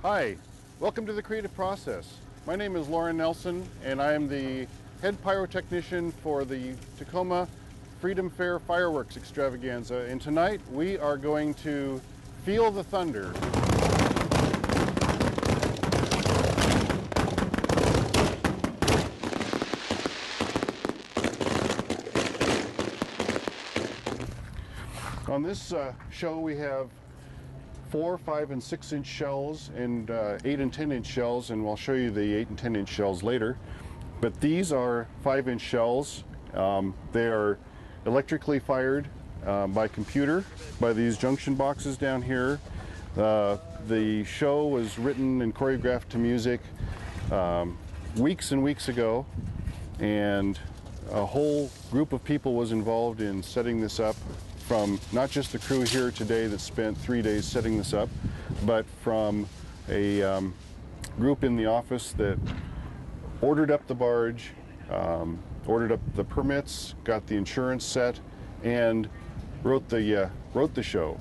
Hi, welcome to the creative process. My name is Lauren Nelson and I am the head pyrotechnician for the Tacoma Freedom Fair fireworks extravaganza, and tonight we are going to feel the thunder. On this show we have 4, 5, and 6-inch shells and 8 and 10-inch shells, and we'll show you the 8 and 10-inch shells later. But these are 5-inch shells. They are electrically fired by computer, by these junction boxes down here. The show was written and choreographed to music weeks and weeks ago, and a whole group of people was involved in setting this up, from not just the crew here today that spent 3 days setting this up, but from a group in the office that ordered up the barge, ordered up the permits, got the insurance set, and wrote the show.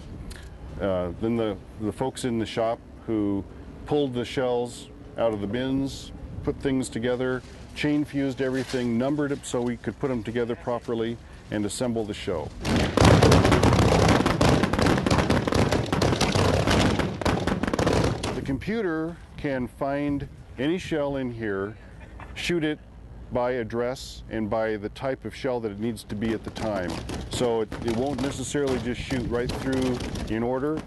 Then the folks in the shop who pulled the shells out of the bins, put things together, chain fused everything, numbered it so we could put them together properly, and assemble the show. The computer can find any shell in here, shoot it by address and by the type of shell that it needs to be at the time. So it won't necessarily just shoot right through in order.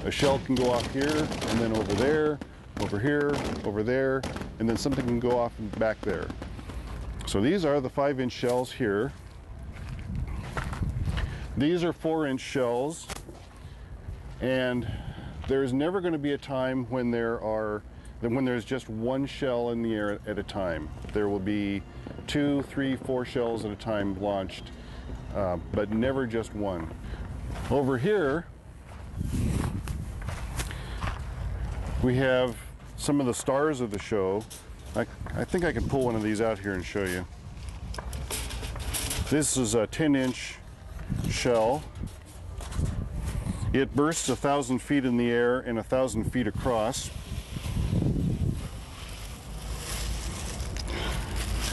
A shell can go off here, and then over there, over here, over there, and then something can go off back there. So these are the 5-inch shells here. These are 4-inch shells, and there's never going to be a time when there's just one shell in the air at a time. There will be 2, 3, 4 shells at a time launched, but never just one. Over here, we have some of the stars of the show. I think I can pull one of these out here and show you. This is a 10-inch shell. It bursts 1,000 feet in the air and 1,000 feet across.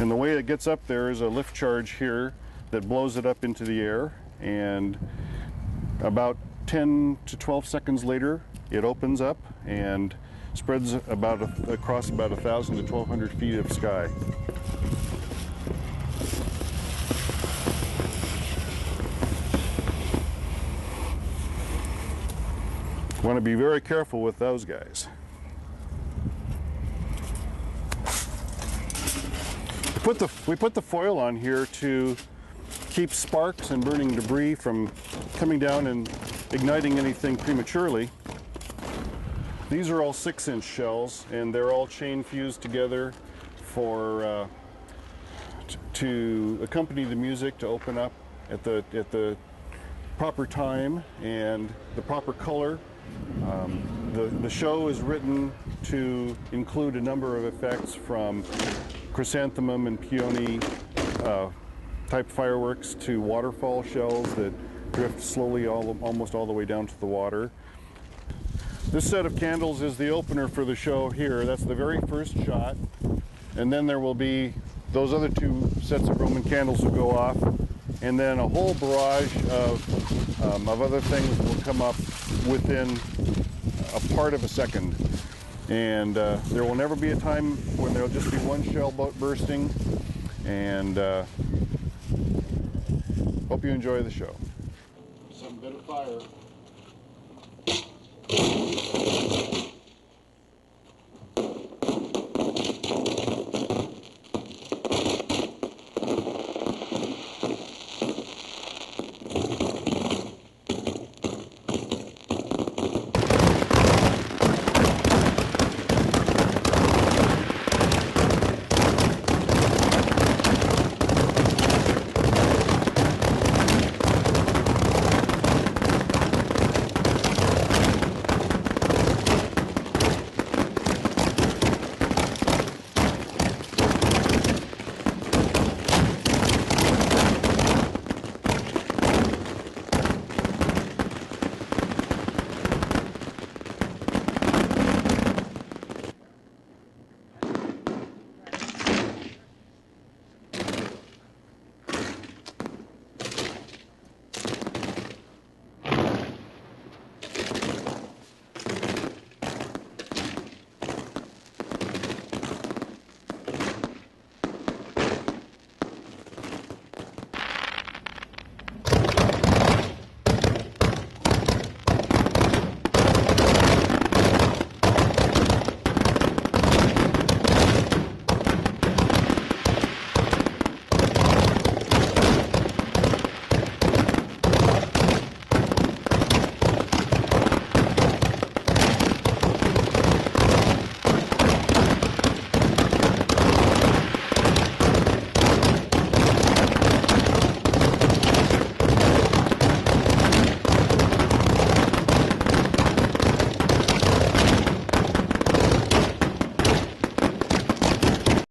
And the way it gets up there is a lift charge here that blows it up into the air, and about 10 to 12 seconds later it opens up and spreads across about 1,000 to 1,200 feet of sky. Want to be very careful with those guys. We put the foil on here to keep sparks and burning debris from coming down and igniting anything prematurely. These are all 6-inch shells, and they're all chain fused together to accompany the music, to open up at the proper time and the proper color. The show is written to include a number of effects, from chrysanthemum and peony type fireworks to waterfall shells that drift slowly almost all the way down to the water. This set of candles is the opener for the show here. That's the very first shot, and then there will be those other 2 sets of Roman candles will go off, and then a whole barrage of other things will come up within a part of a second. And there will never be a time when there will just be one shell bursting. And hope you enjoy the show. Some bit of fire.